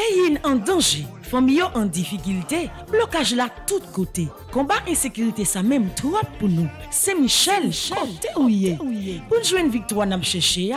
Pays en danger, famille en difficulté, blocage là tout côté. Combat insécurité ça même trop pour nous. C'est Michel, côté ouillé. Pour jouer une victoire n'a cherché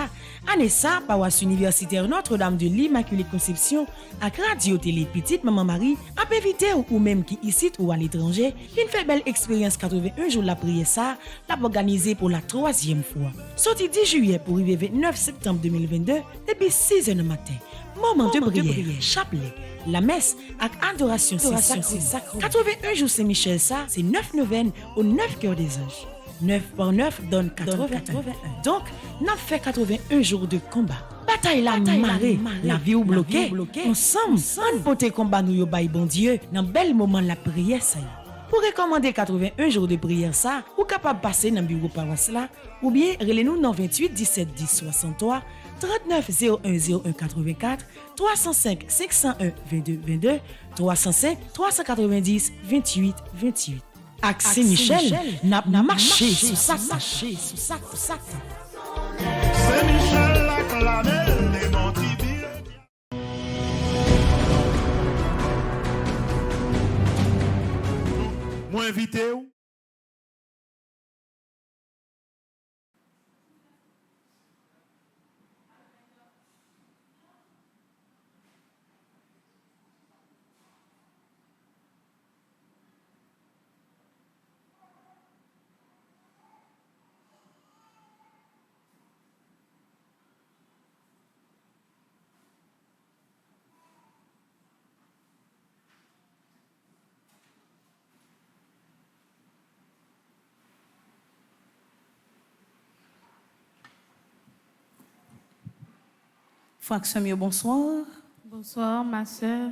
année ça paroisse universitaire Notre-Dame de l'Immaculée Conception avec radio télé petite maman Marie a invité ou même qui ici ou à l'étranger, une fait belle expérience 81 jours la prière ça, l'a organisé pour la 3e fois. Sorti 10 juillet pour arriver 29 septembre 2022 depuis 6h du matin. Moment de prière, chapelet, la messe avec adoration sacrée. 81 jours Saint-Michel ça, c'est 9 neuvaines au 9 cœurs des anges. 9 par 9 donne 81. Donc, n'a fait 81 jours de combat. Bataille la marée, la vie ou bloquée. Ensemble, on pote combat nous yo bay bon Dieu dans bel moment la prière ça. Pour recommander 81 jours de prière ça, ou capable passer dans bureau paroisse là ou bien relez-nous dans 28 17 10 63 39 01 01 84 305 501 22 22 305 390 28 28. Axé Michel n'a marché sous ça. C'est Michel la clamelle des Montibires. Moi invité ou? Fraction bonsoir. Bonsoir, ma soeur.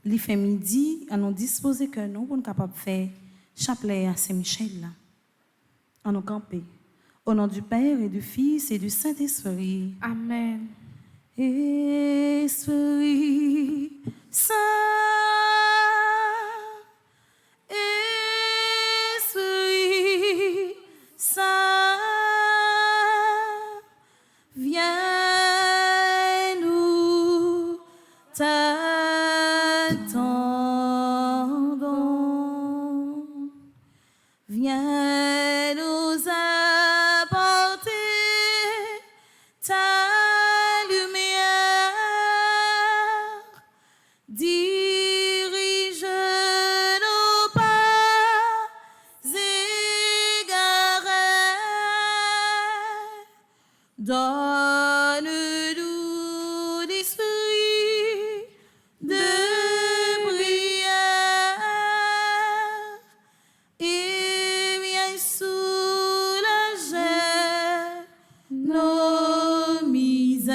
Il fait midi, à nous disposer que nous pour nous capables de faire chapelet à Saint-Michel là. À nous camper. Au nom du Père et du Fils et du Saint-Esprit. Amen. Esprit Saint. Esprit Saint. Viens. T'attendons, viens nous apporter ta lumière, dirige nos pas égarés, donne-nous l'esprit de prière et viens soulager nos misères.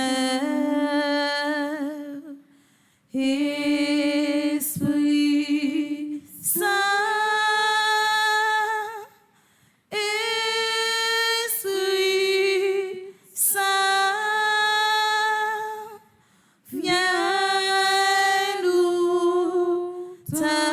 Esprit Saint, Esprit Saint, viens nous t'attendons.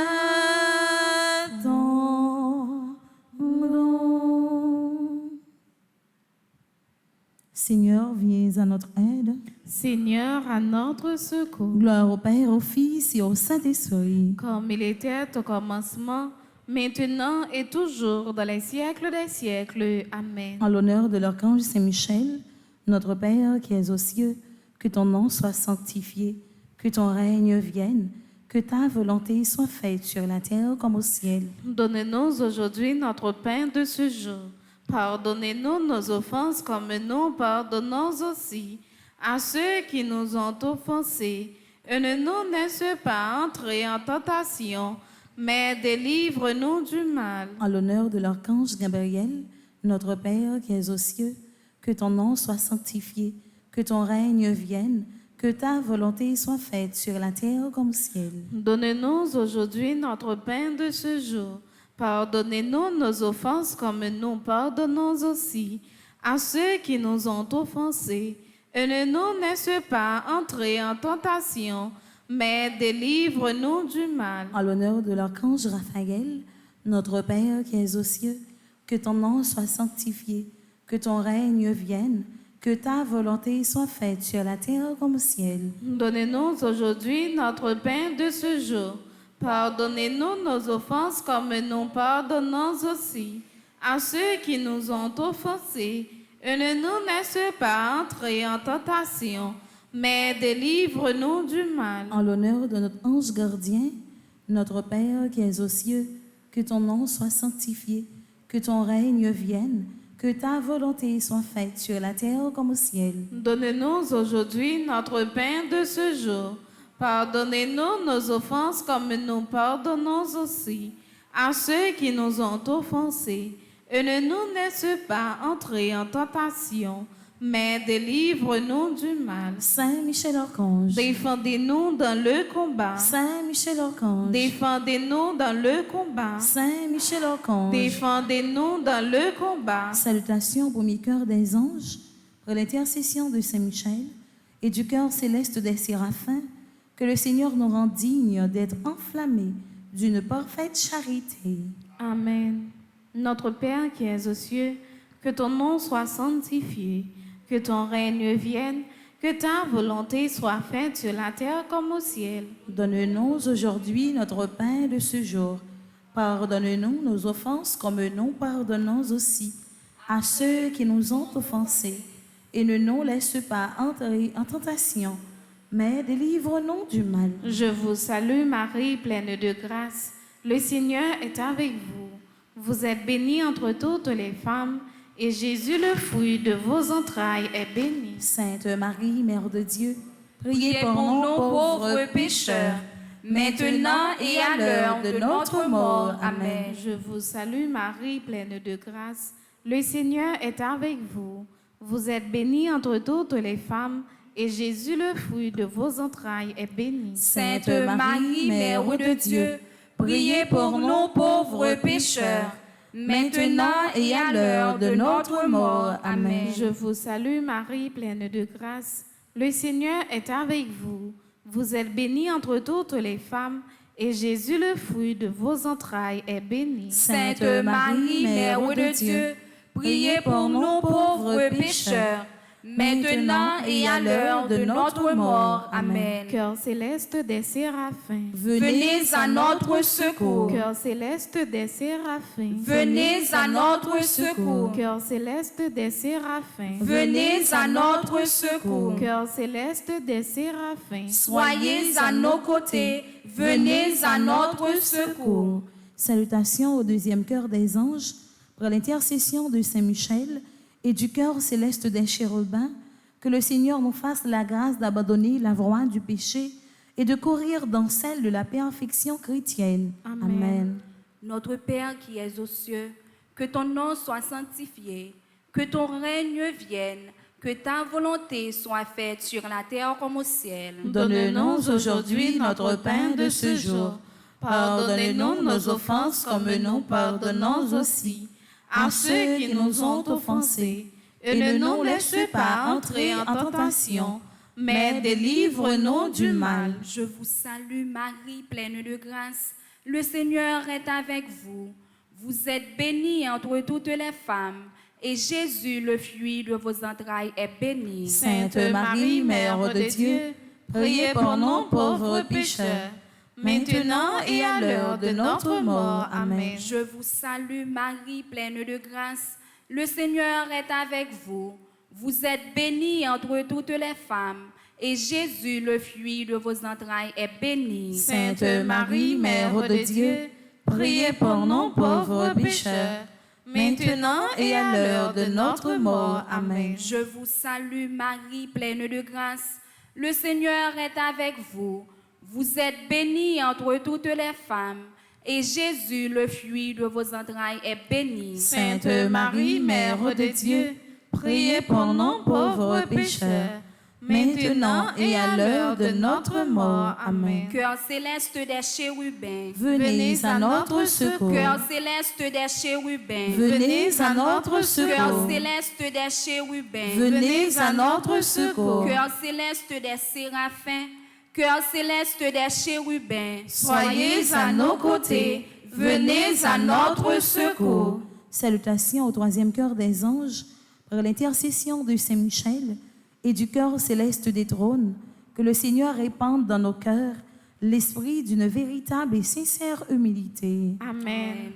Seigneur, viens à notre aide. Seigneur, à notre secours. Gloire au Père, au Fils et au Saint-Esprit. Comme il était au commencement, maintenant et toujours, dans les siècles des siècles. Amen. En l'honneur de l'archange Saint-Michel, notre Père qui es aux cieux, que ton nom soit sanctifié, que ton règne vienne, que ta volonté soit faite sur la terre comme au ciel. Donne-nous aujourd'hui notre pain de ce jour. Pardonnez-nous nos offenses comme nous pardonnons aussi à ceux qui nous ont offensés. Et ne nous laisse pas entrer en tentation, mais délivre-nous du mal. En l'honneur de l'archange Gabriel, notre Père qui es aux cieux, que ton nom soit sanctifié, que ton règne vienne, que ta volonté soit faite sur la terre comme au ciel. Donne-nous aujourd'hui notre pain de ce jour. Pardonnez-nous nos offenses comme nous pardonnons aussi à ceux qui nous ont offensés. Et ne nous laisse pas entrer en tentation, mais délivre-nous du mal. En l'honneur de l'archange Raphaël, notre Père qui es aux cieux, que ton nom soit sanctifié, que ton règne vienne, que ta volonté soit faite sur la terre comme au ciel. Donnez-nous aujourd'hui notre pain de ce jour. Pardonnez-nous nos offenses comme nous pardonnons aussi à ceux qui nous ont offensés. Et ne nous laisse pas entrer en tentation, mais délivre-nous du mal. En l'honneur de notre ange gardien, notre Père qui es aux cieux, que ton nom soit sanctifié, que ton règne vienne, que ta volonté soit faite sur la terre comme au ciel. Donne-nous aujourd'hui notre pain de ce jour. Pardonnez-nous nos offenses comme nous pardonnons aussi à ceux qui nous ont offensés. Et ne nous laisse pas entrer en tentation, mais délivre-nous du mal. Saint Michel Archange, Défendez-nous dans le combat. Saint Michel Archange, Défendez-nous dans le combat. Saint Michel Archange. Défendez-nous dans le combat. Salutations au premier cœur des anges, pour l'intercession de Saint Michel et du cœur céleste des séraphins, que le Seigneur nous rend dignes d'être enflammés d'une parfaite charité. Amen. Notre Père qui es aux cieux, que ton nom soit sanctifié, que ton règne vienne, que ta volonté soit faite sur la terre comme au ciel. Donne-nous aujourd'hui notre pain de ce jour. Pardonne-nous nos offenses comme nous pardonnons aussi à ceux qui nous ont offensés. Et ne nous laisse pas entrer en tentation, mais délivre-nous du mal. Je vous salue Marie, pleine de grâce. Le Seigneur est avec vous. Vous êtes bénie entre toutes les femmes, et Jésus, le fruit de vos entrailles, est béni. Sainte Marie, Mère de Dieu, priez Priez pour nous pauvres pécheurs, maintenant et à l'heure de notre mort. Amen. Je vous salue Marie, pleine de grâce. Le Seigneur est avec vous. Vous êtes bénie entre toutes les femmes, et Jésus, le fruit de vos entrailles, est béni. Sainte Marie, Mère de Dieu, priez pour nous pauvres pécheurs, maintenant et à l'heure de notre mort. Amen. Je vous salue Marie, pleine de grâce. Le Seigneur est avec vous. Vous êtes bénie entre toutes les femmes, et Jésus, le fruit de vos entrailles, est béni. Sainte Marie, Mère de Dieu, priez pour nous pauvres pécheurs, maintenant et à l'heure de notre mort. Amen. Cœur céleste des séraphins. Venez à notre secours. Cœur céleste des séraphins. Venez à notre secours. Cœur céleste des séraphins. Venez à notre secours. Cœur céleste des séraphins. Soyez à nos côtés. Venez à notre secours. Salutations au deuxième cœur des anges, pour l'intercession de Saint Michel et du cœur céleste des chérubins, que le Seigneur nous fasse la grâce d'abandonner la voie du péché et de courir dans celle de la perfection chrétienne. Amen. Notre Père qui es aux cieux, que ton nom soit sanctifié, que ton règne vienne, que ta volonté soit faite sur la terre comme au ciel. Donne-nous aujourd'hui notre pain de ce jour. Pardonne-nous nos offenses comme nous pardonnons aussi à ceux qui nous ont offensés. Et ne nous laisse pas entrer en tentation, mais délivre-nous du mal. Je vous salue Marie, pleine de grâce. Le Seigneur est avec vous. Vous êtes bénie entre toutes les femmes, et Jésus, le fruit de vos entrailles, est béni. Sainte Marie, Mère de Dieu, priez pour nous pauvres pécheurs, maintenant et à l'heure de notre mort. Amen. Je vous salue Marie, pleine de grâce. Le Seigneur est avec vous. Vous êtes bénie entre toutes les femmes, et Jésus, le fruit de vos entrailles, est béni. Sainte Marie, Mère de Dieu, priez pour nous pauvres pécheurs, maintenant et à l'heure de notre mort. Amen. Je vous salue Marie, pleine de grâce. Le Seigneur est avec vous. Vous êtes bénie entre toutes les femmes, et Jésus, le fruit de vos entrailles, est béni. Sainte Marie, Mère de Dieu, priez pour nous pauvres pécheurs, maintenant et à l'heure de notre mort. Amen. Cœur céleste des chérubins, venez à notre secours. Cœur céleste des chérubins, venez à notre secours. Cœur céleste des chérubins, venez à notre secours. Cœur céleste des séraphins, cœur céleste des chérubins, soyez à nos côtés, venez à notre secours. Salutations au troisième cœur des anges, par l'intercession de Saint Michel et du cœur céleste des trônes, que le Seigneur répande dans nos cœurs l'esprit d'une véritable et sincère humilité. Amen.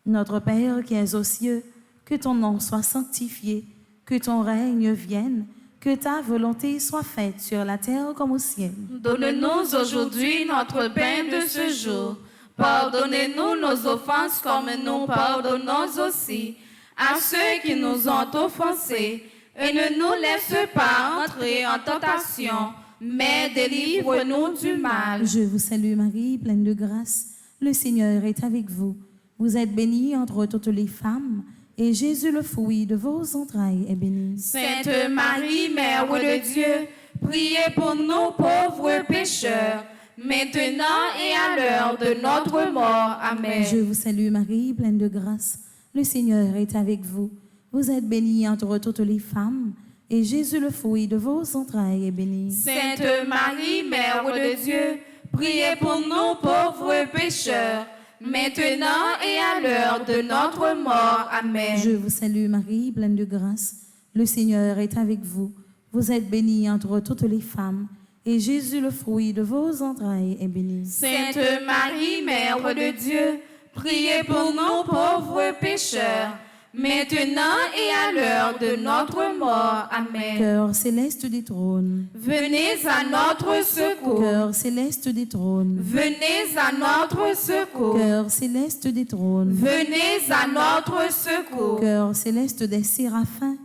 Notre Père qui es aux cieux, que ton nom soit sanctifié, que ton règne vienne, que ta volonté soit faite sur la terre comme au ciel. Donne-nous aujourd'hui notre pain de ce jour. Pardonnez-nous nos offenses comme nous pardonnons aussi à ceux qui nous ont offensés. Et ne nous laisse pas entrer en tentation, mais délivre-nous du mal. Je vous salue Marie, pleine de grâce. Le Seigneur est avec vous. Vous êtes bénie entre toutes les femmes, et Jésus, le fruit de vos entrailles, est béni. Sainte Marie, Mère de Dieu, priez pour nous pauvres pécheurs, maintenant et à l'heure de notre mort. Amen. Je vous salue Marie, pleine de grâce. Le Seigneur est avec vous. Vous êtes bénie entre toutes les femmes, et Jésus, le fruit de vos entrailles, est béni. Sainte Marie, Mère de Dieu, priez pour nous pauvres pécheurs, maintenant et à l'heure de notre mort. Amen. Je vous salue Marie, pleine de grâce. Le Seigneur est avec vous. Vous êtes bénie entre toutes les femmes, et Jésus, le fruit de vos entrailles, est béni. Sainte Marie, Mère de Dieu, priez pour nous pauvres pécheurs, maintenant et à l'heure de notre mort. Amen. Cœur céleste des trônes, Venez à notre secours. cœur céleste des trônes, Venez à notre secours. cœur céleste des trônes, Venez à notre secours. cœur céleste des séraphins,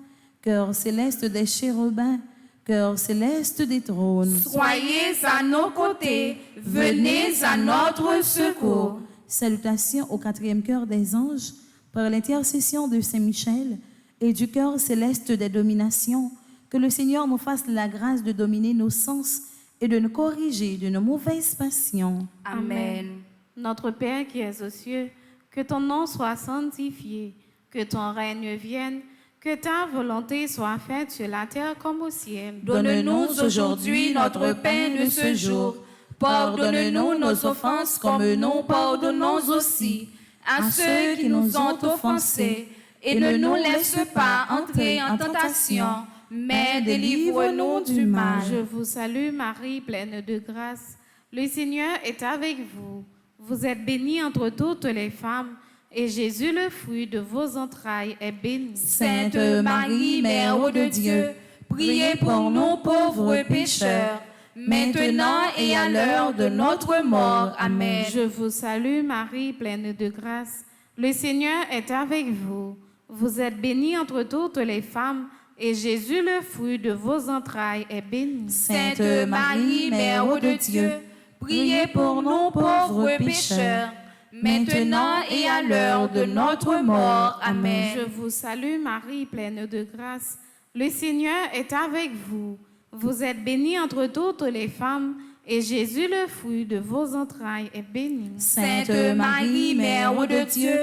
cœur céleste des chérubins, cœur céleste des trônes. Soyez à nos côtés. Venez à notre secours. Salutations au quatrième cœur des anges, par l'intercession de Saint Michel et du cœur céleste des dominations, que le Seigneur nous fasse la grâce de dominer nos sens et de nous corriger de nos mauvaises passions. Amen. Notre Père qui es aux cieux, que ton nom soit sanctifié, que ton règne vienne, que ta volonté soit faite sur la terre comme au ciel. Donne-nous aujourd'hui notre pain de ce jour. Pardonne-nous nos offenses comme nous pardonnons aussi à ceux qui nous ont offensés. Et ne nous laisse pas entrer en tentation, mais délivre-nous du mal. Je vous salue Marie, pleine de grâce. Le Seigneur est avec vous. Vous êtes bénie entre toutes les femmes, et Jésus, le fruit de vos entrailles, est béni. Sainte Marie, Mère de Dieu, priez pour nous pauvres pécheurs, maintenant et à l'heure de notre mort. Amen. Je vous salue Marie, pleine de grâce. Le Seigneur est avec vous. Vous êtes bénie entre toutes les femmes, et Jésus, le fruit de vos entrailles, est béni. Sainte Marie, Mère de Dieu, priez pour nous pauvres pécheurs, maintenant et à l'heure de notre mort. Amen. Je vous salue Marie, pleine de grâce. Le Seigneur est avec vous. Vous êtes bénie entre toutes les femmes, et Jésus, le fruit de vos entrailles, est béni. Sainte Marie, Mère de Dieu,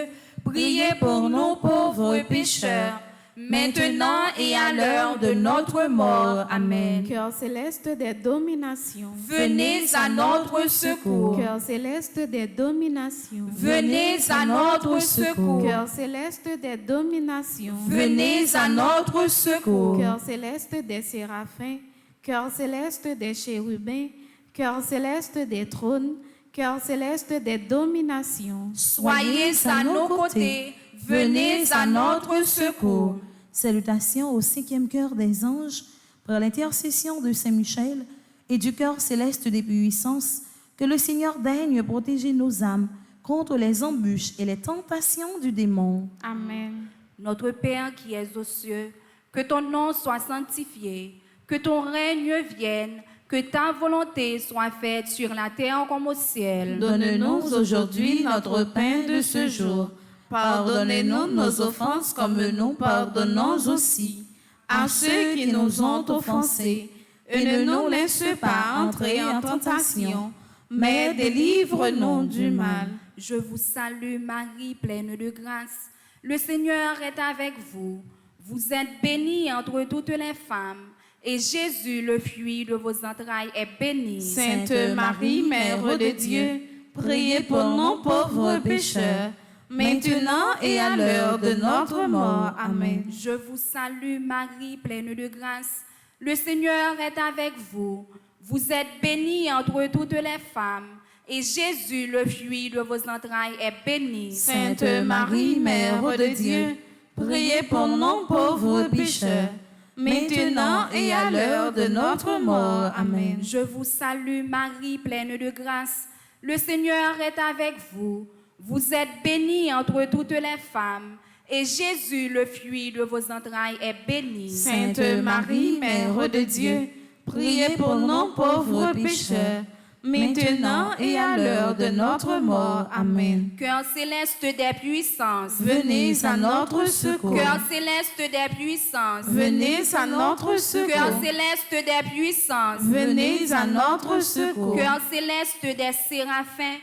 priez pour nous pauvres pécheurs, maintenant et à l'heure de notre mort. Amen. Cœur céleste des dominations. Venez à notre secours. Cœur céleste des dominations. Venez à notre secours. Cœur céleste des dominations. Venez à notre secours. Cœur céleste des séraphins. Cœur céleste des chérubins. Cœur céleste des trônes. Cœur céleste des dominations. Soyez à nos côtés. Venez à notre secours. Salutations au cinquième cœur des anges, par l'intercession de Saint Michel et du cœur céleste des puissances, que le Seigneur daigne protéger nos âmes contre les embûches et les tentations du démon. Amen. Notre Père qui es aux cieux, que ton nom soit sanctifié, que ton règne vienne, que ta volonté soit faite sur la terre comme au ciel. Donne-nous aujourd'hui notre pain de ce jour. Pardonnez-nous nos offenses comme nous pardonnons aussi à ceux qui nous ont offensés. Et ne nous laisse pas entrer en tentation, mais délivre-nous du mal. Je vous salue Marie, pleine de grâce. Le Seigneur est avec vous. Vous êtes bénie entre toutes les femmes, et Jésus, le fruit de vos entrailles, est béni. Sainte Marie, Mère de Dieu, priez pour nous pauvres pécheurs, maintenant et à l'heure de notre mort. Amen. Je vous salue Marie, pleine de grâce. Le Seigneur est avec vous. Vous êtes bénie entre toutes les femmes, et Jésus, le fruit de vos entrailles, est béni. Sainte Marie, Mère de Dieu, priez pour nous pauvres pécheurs, maintenant et à l'heure de notre mort. Amen. Je vous salue Marie, pleine de grâce. Le Seigneur est avec vous. Vous êtes bénie entre toutes les femmes, et Jésus, le fruit de vos entrailles, est béni. Sainte Marie, Mère de Dieu, priez pour nous pauvres pécheurs, maintenant et à l'heure de notre mort. Amen. Cœur céleste des puissances, Venez à notre secours. Cœur céleste des puissances, Venez à notre secours. Cœur céleste des puissances, Venez à notre secours. Cœur céleste des séraphins,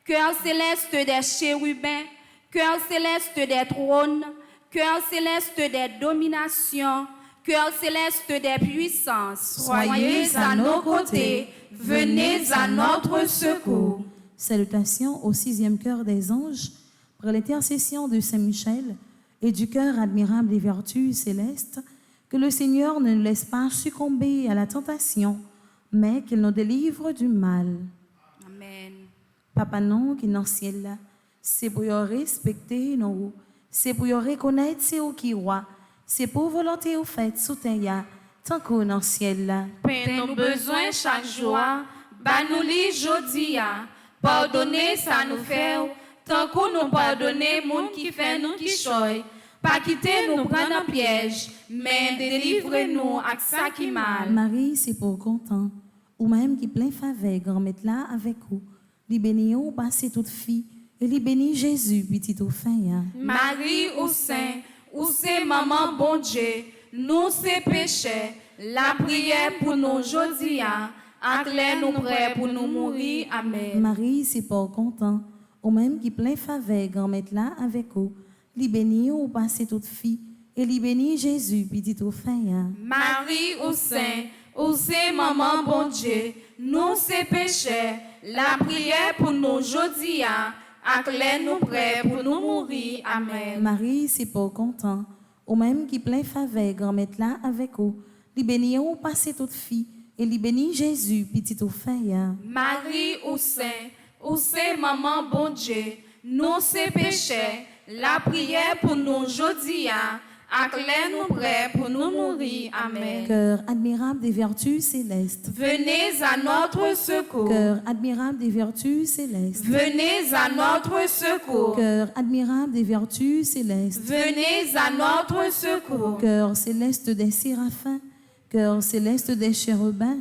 Cœur céleste des chérubins, Cœur céleste des trônes, Cœur céleste des dominations, Cœur céleste des puissances, Soyez à nos côtés, venez à notre secours. Salutations au 6e chœur des anges, pour l'intercession de Saint Michel et du cœur admirable des vertus célestes, que le Seigneur ne nous laisse pas succomber à la tentation, mais qu'il nous délivre du mal. Amen. Papa non qui est dans le ciel, c'est pour respecter nous, c'est pour reconnaître c'est où qui roi, c'est pour volonté au fait sous terre, tant qu'on dans le ciel. Paix nos besoins chaque jour, nous li jodi a, pardonnez ça nous fait, tant qu'on nous pardonner moun qui fait nous qui choy, pas quitter nous prendre en piège, mais délivrez-nous à ça qui mal. Marie, c'est pour content, ou même qui plein faveur, grand-mère là avec vous, li béni ou passer toute fille, et li béni Jésus, petit au fin. Marie ou saint, ou c'est maman bon Dieu, nous c'est péché, la prière pour nous jodi a, acclare nous prêts pour nous mourir. Amen. Marie, c'est pour content, ou même qui plein faveur, grand-mère là avec vous, li béni ou passer toute fille, et li béni Jésus, petit au fin. Marie ou saint, ou c'est maman bon Dieu, nous c'est péché, la prière pour nous jodi a, acclare nous prêts pour nous mourir. Amen. Marie, c'est pour content, ou même qui plein faveur, grand-mère là avec vous, li béni ou passer toute fille, et li béni Jésus, petit au fin. Marie ou saint, ou c'est maman bon Dieu, nous c'est péché, la prière pour nous jodi a, acclare nous prêts pour nous mourir. Amen. Cœur admirable des vertus célestes. Venez à notre secours. Cœur admirable des vertus célestes. Venez à notre secours. Cœur admirable des vertus célestes. Venez à notre secours. Cœur céleste des séraphins. Cœur céleste des chérubins.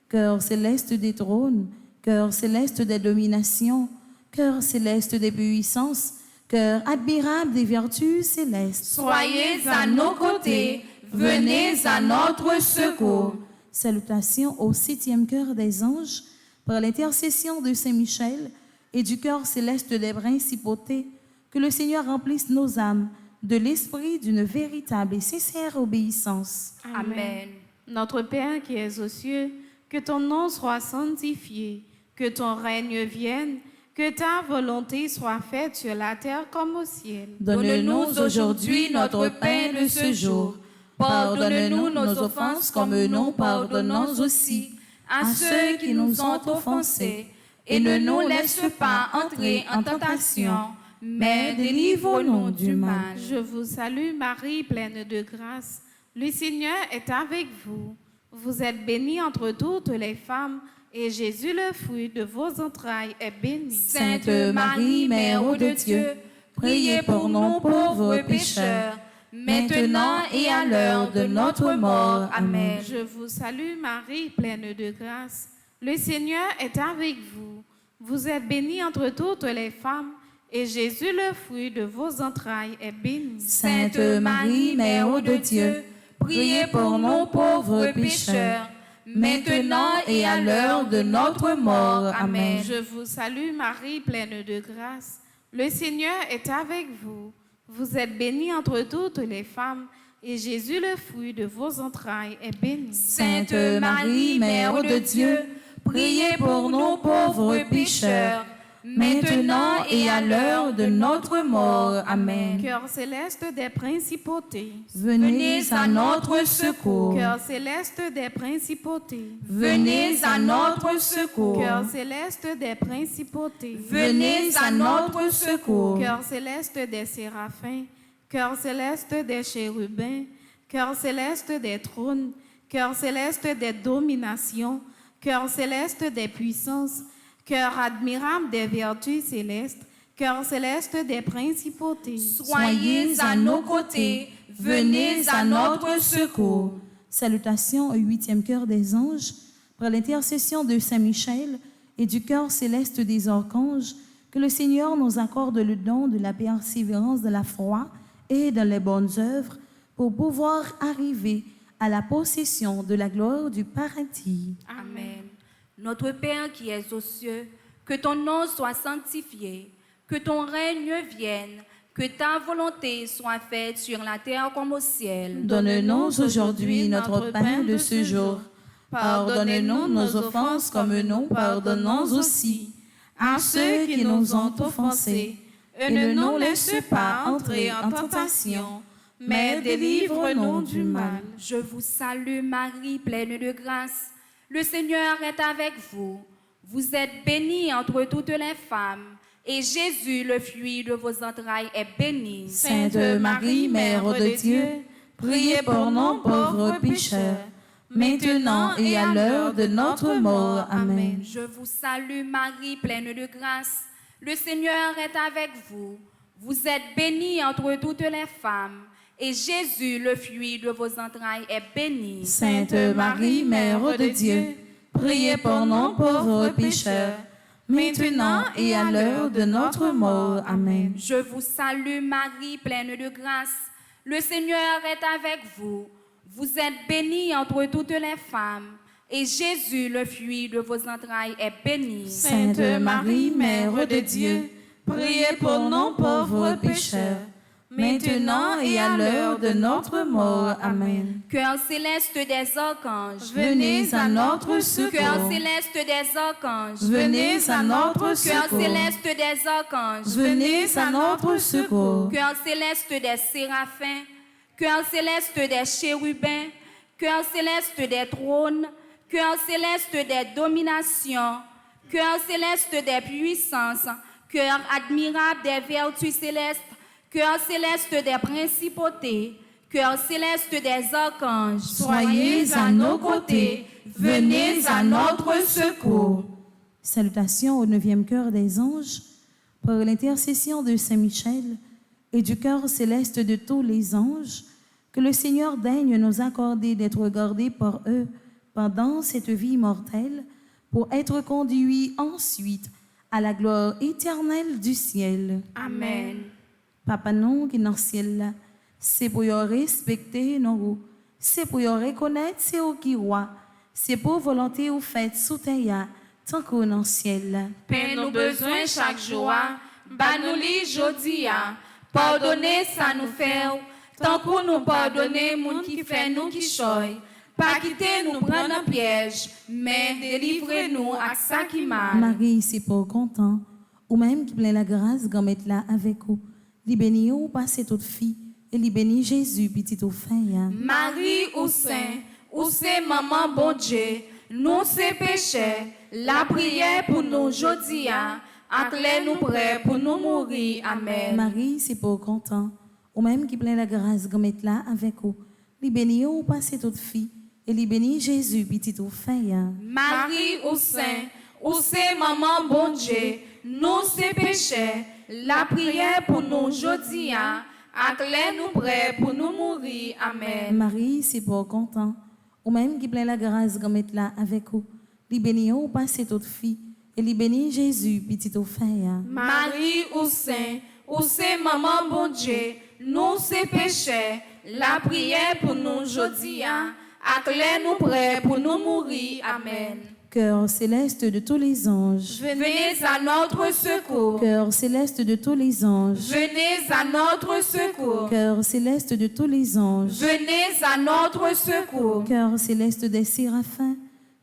Cœur céleste des trônes. Cœur céleste des dominations. Cœur céleste des puissances. Cœur admirable des vertus célestes. Soyez à nos côtés, venez à notre secours. Salutations au 7e chœur des anges, par l'intercession de Saint Michel et du cœur céleste des principautés, que le Seigneur remplisse nos âmes de l'esprit d'une véritable et sincère obéissance. Amen. Notre Père qui es aux cieux, que ton nom soit sanctifié, que ton règne vienne, que ta volonté soit faite sur la terre comme au ciel. Donne-nous aujourd'hui notre pain de ce jour. Pardonne-nous nos offenses comme nous pardonnons aussi à ceux qui nous ont offensés. Et ne nous laisse pas entrer en tentation, mais délivre-nous du mal. Je vous salue Marie, pleine de grâce. Le Seigneur est avec vous. Vous êtes bénie entre toutes les femmes, et Jésus, le fruit de vos entrailles, est béni. Sainte Marie, Mère de Dieu, priez pour nous pauvres pécheurs, maintenant et à l'heure de notre mort. Amen. Je vous salue Marie, pleine de grâce. Le Seigneur est avec vous. Vous êtes bénie entre toutes les femmes, et Jésus, le fruit de vos entrailles, est béni. Sainte Marie, Mère de Dieu, priez pour nous pauvres pécheurs, maintenant et à l'heure de notre mort. Amen. Je vous salue Marie, pleine de grâce. Le Seigneur est avec vous. Vous êtes bénie entre toutes les femmes, et Jésus, le fruit de vos entrailles, est béni. Sainte Marie, Mère de Dieu, priez pour nous pauvres pécheurs, maintenant et à l'heure de notre mort. Amen. Cœur céleste des principautés, Venez à notre secours. cœur céleste des principautés, Venez à notre secours. cœur céleste des principautés, Venez à notre secours. cœur céleste des séraphins, cœur céleste des chérubins, cœur céleste des trônes, cœur céleste des dominations, cœur céleste des puissances, cœur admirable des vertus célestes, cœur céleste des principautés. Soyez à nos côtés. Venez à notre secours. Salutations au 8e cœur des anges, par l'intercession de Saint Michel et du cœur céleste des archanges, que le Seigneur nous accorde le don de la persévérance de la foi et dans les bonnes œuvres pour pouvoir arriver à la possession de la gloire du paradis. Amen. Notre Père qui es aux cieux, que ton nom soit sanctifié, que ton règne vienne, que ta volonté soit faite sur la terre comme au ciel. Donne-nous aujourd'hui notre pain de ce jour. Pardonne-nous nos offenses comme nous pardonnons aussi à ceux qui nous ont offensés. Et ne nous laisse pas entrer en tentation, mais délivre-nous du mal. Je vous salue Marie, pleine de grâce. Le Seigneur est avec vous. Vous êtes bénie entre toutes les femmes, et Jésus, le fruit de vos entrailles, est béni. Sainte Marie, Mère de Dieu, priez pour nous pauvres pécheurs, maintenant et à l'heure de notre mort. Amen. Je vous salue Marie, pleine de grâce. Le Seigneur est avec vous. Vous êtes bénie entre toutes les femmes, et Jésus, le fruit de vos entrailles, est béni. Sainte Marie, Mère de Dieu, priez pour nous pauvres pécheurs, maintenant et à l'heure de notre mort. Amen. Je vous salue Marie, pleine de grâce. Le Seigneur est avec vous. Vous êtes bénie entre toutes les femmes, et Jésus, le fruit de vos entrailles, est béni. Sainte Marie, Mère de Dieu, priez pour nous pauvres pécheurs, maintenant et à l'heure de notre mort. Amen. Cœur céleste des archanges, Venez à notre cœur secours. céleste des archanges, Venez à notre cœur secours. céleste des archanges, Venez à notre secours. cœur céleste des séraphins, cœur céleste des chérubins, cœur céleste des trônes, cœur céleste des dominations, cœur céleste des puissances, cœur admirable des vertus célestes, cœur céleste des principautés, cœur céleste des archanges. Soyez à nos côtés. Venez à notre secours. Salutations au 9e cœur des anges, par l'intercession de Saint Michel et du cœur céleste de tous les anges, que le Seigneur daigne nous accorder d'être gardés par eux pendant cette vie mortelle, pour être conduits ensuite à la gloire éternelle du ciel. Amen. Papa non qui dans le ciel là, c'est pour y respecter nous, c'est pour y reconnaître c'est au qui roi, c'est pour volonté ou faites sous terre, tant qu'on dans le ciel là. Paix nos besoins chaque jour, bannouli jodia, pardonnez ça nous fait, tant qu'on nous pardonner, moun qui fait nous qui choy. Pas quitter nous prendre un piège, mais délivrez-nous à ça qui mal. Marie, c'est pour content, ou même qui plein la grâce, grand mettre là avec vous. Li béni ou passez toute fille, et li béni Jésus, petit au fin. Marie ou saint, ou c'est maman bon Dieu, nous c'est péché, la prière pour nous jodia, acclé nous prêts pour nous mourir. Amen. Marie, c'est pour content, ou même qui plein la grâce, grand mettre là avec vous. Li béni ou passez toute fille, et li béni Jésus, petit au fin. Marie ou saint, ou c'est maman bon Dieu, nous c'est péché, la prière pour nous jodia, acclé nous prêts pour nous mourir. Amen. Marie, c'est pour content, ou même qui plein la grâce, grand mettre là avec vous. Li béni ou passez toute fille, et li béni Jésus, petit au fin. Marie ou saint, ou c'est maman bon Dieu, nous c'est péché, la prière pour nous jodia, acclé nous prêts pour nous mourir. Amen. Cœur céleste de tous les anges, Venez à notre secours. cœur céleste de tous les anges, Venez à notre secours. cœur céleste de tous les anges, Venez à notre secours. cœur céleste des séraphins,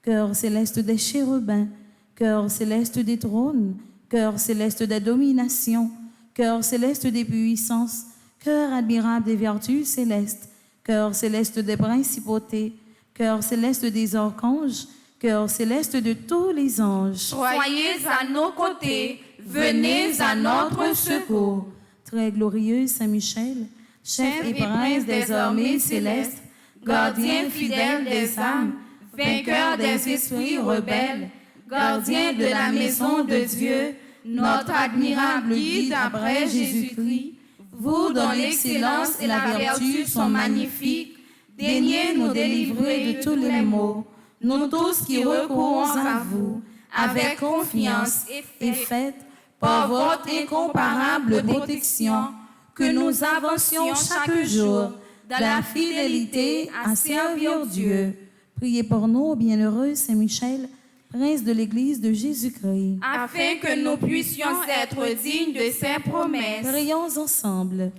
cœur céleste des chérubins, cœur céleste des trônes, cœur céleste des dominations, cœur céleste des puissances, cœur admirable des vertus célestes, cœur céleste des principautés, cœur céleste des archanges, cœur céleste de tous les anges. Soyez à nos côtés, venez à notre secours. Très glorieux Saint-Michel, chef et prince des armées célestes, Gardien fidèle des âmes, vainqueur des esprits rebelles, gardien de la maison de Dieu, notre admirable guide après Jésus-Christ, vous dont l'excellence et la vertu sont magnifiques, daignez nous délivrer de tous les maux, nous tous qui recourons à vous, avec confiance et faites, par votre incomparable protection, que nous avancions chaque jour dans la fidélité à servir Dieu. Priez pour nous, bienheureux Saint-Michel, prince de l'Église de Jésus-Christ, afin que nous puissions être dignes de ses promesses. prions ensemble.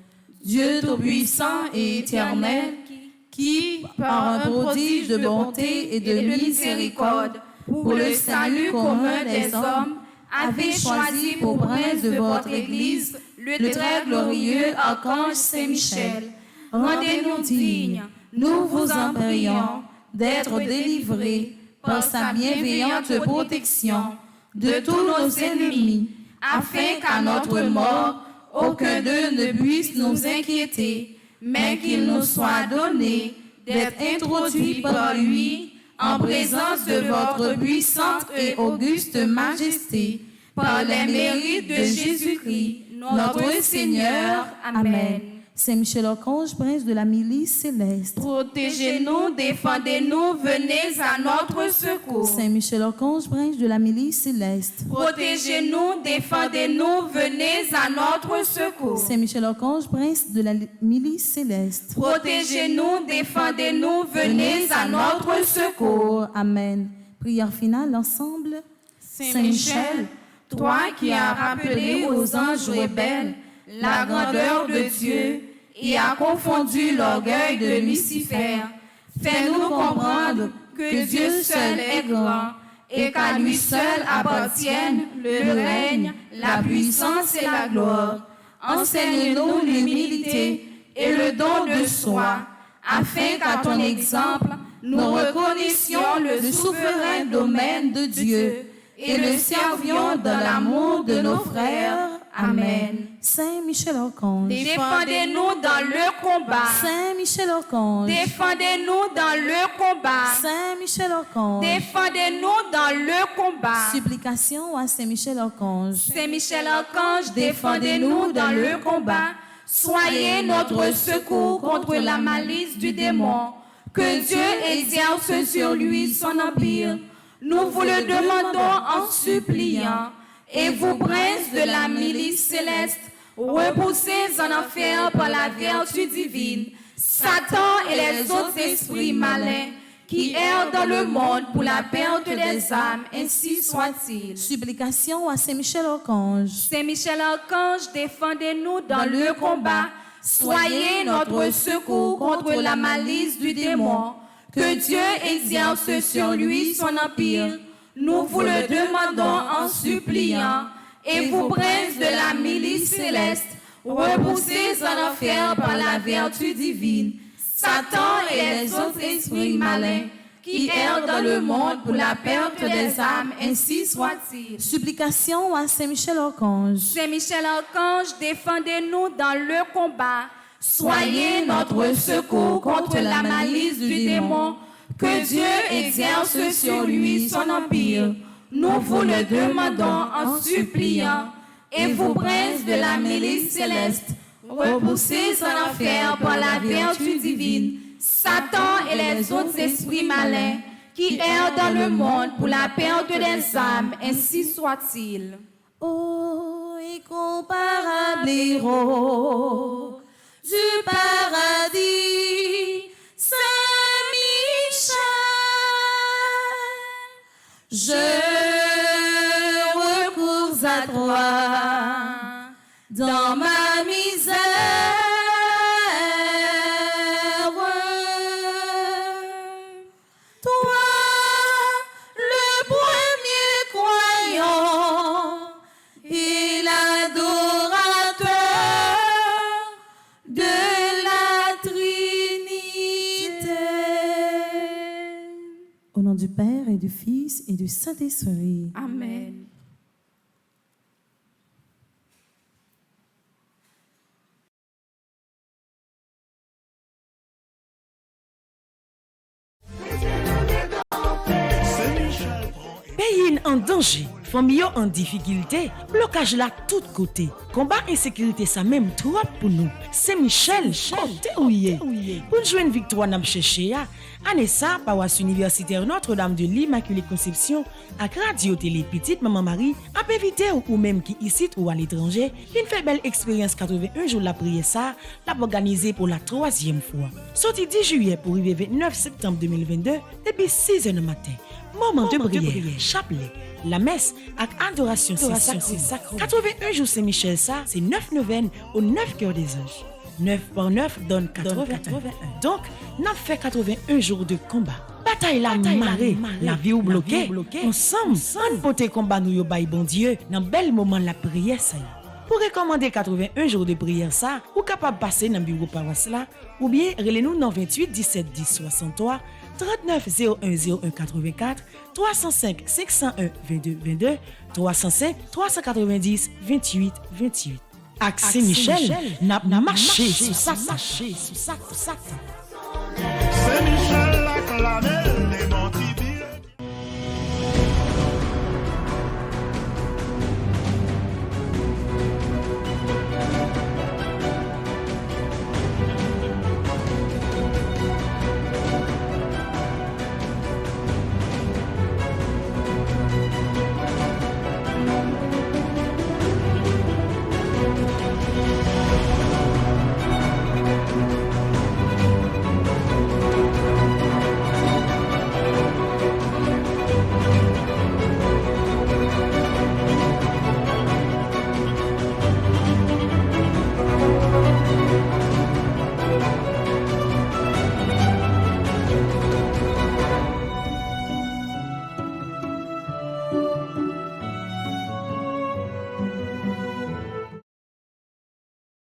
Dieu Tout-Puissant et éternel, qui, par un prodige de bonté et de miséricorde, pour le salut commun des hommes, avez choisi pour prince de votre Église le très glorieux archange Saint-Michel. Rendez-nous dignes, nous vous en prions, d'être délivrés par sa bienveillante protection de tous nos ennemis, afin qu'à notre mort, aucun d'eux ne puisse nous inquiéter, mais qu'il nous soit donné d'être introduits par lui en présence de votre puissante et auguste majesté, par les mérites de Jésus-Christ, notre Seigneur. Amen. Saint-Michel Archange, prince de la milice céleste, Protégez-nous, défendez-nous, venez à notre secours. Saint-Michel Archange, prince de la milice céleste, Protégez-nous, défendez-nous, venez à notre secours. Saint-Michel Archange, prince de la milice céleste, Protégez-nous, défendez-nous, venez à notre secours. Amen. Prière finale ensemble. Saint-Michel, toi qui as rappelé aux anges rebelles la grandeur de Dieu et as confondu l'orgueil de Lucifer, fais-nous comprendre que Dieu seul est grand et qu'à lui seul appartiennent le règne, la puissance et la gloire. Enseigne-nous l'humilité et le don de soi, afin qu'à ton exemple, nous reconnaissions le souverain domaine de Dieu et le servions dans l'amour de nos frères. Amen. Saint-Michel Archange, Défendez-nous dans le combat. Saint-Michel Archange, Défendez-nous dans le combat. Saint-Michel Archange, Défendez-nous dans le combat. supplication à Saint-Michel Archange, Saint-Michel Archange, défendez-nous dans le combat. Soyez notre secours contre la malice du démon. Que Dieu exerce sur lui son empire. Nous vous le demandons en suppliant. Et vous, princes de la milice céleste, repoussez en enfer par la vertu divine Satan et les autres esprits malins qui errent dans le monde pour la perte des âmes, ainsi soit-il. supplication à Saint-Michel Archange, Saint-Michel Archange, défendez-nous dans le combat. Soyez notre secours contre la malice du démon. Que Dieu exerce sur lui son empire. Nous vous le demandons en suppliant. Et vous, princes de la milice céleste, repoussez en enfer par la vertu divine Satan et les autres esprits malins qui errent dans le monde pour la perte des âmes, ainsi soit-il. supplication à Saint-Michel Archange, Saint-Michel Archange, défendez-nous dans le combat. Soyez notre secours contre la malice du démon. Que Dieu exerce sur lui son empire. Nous vous le demandons en suppliant. Et vous, princes de la milice céleste, repoussez en enfer par la vertu divine Satan et les autres esprits malins qui errent dans le monde pour la perte des âmes, ainsi soit-il. ô incomparable héros du paradis, Saint-Michel, je recours à toi dans ma misère. Toi, le premier croyant Fils et du Saint-Esprit. Amen. Pays en danger, famille en difficulté, blocage là tout côté. Combat insécurité ça même trop pour nous. C'est Michel, côté ouye. Pour jouer une victoire n'a cherché à année ça paroisse universitaire Notre-Dame de l'Immaculée Conception avec radio télé petite maman Marie a invité ou même qui ici ou à l'étranger, une fait belle expérience 81 jours la prière ça, l'a organisé pour la 3e fois. Sorti 10 juillet pour arriver 29 septembre 2022 depuis 6h du matin. Moment de prière, chapelet, la messe avec adoration sacrée. 81 jours Saint-Michel ça, c'est 9 neuvaines aux 9 cœurs des anges. 9 par 9 donne 81. Donc, n'a fait 81 jours de combat. Bataille la marée, la vie ou bloquée. Ensemble, on pote combat nous yo bay bon Dieu, dans bel moment la prière ça. Pour recommander 81 jours de prière ça, ou capable passer dans bureau paroisse là, ou bien relez-nous dans 28 17 10 63 39 01 01 84 305 501 22 22 305 390 28 28. Axé Michel n'a marché sous ça. C'est Michel acclamé.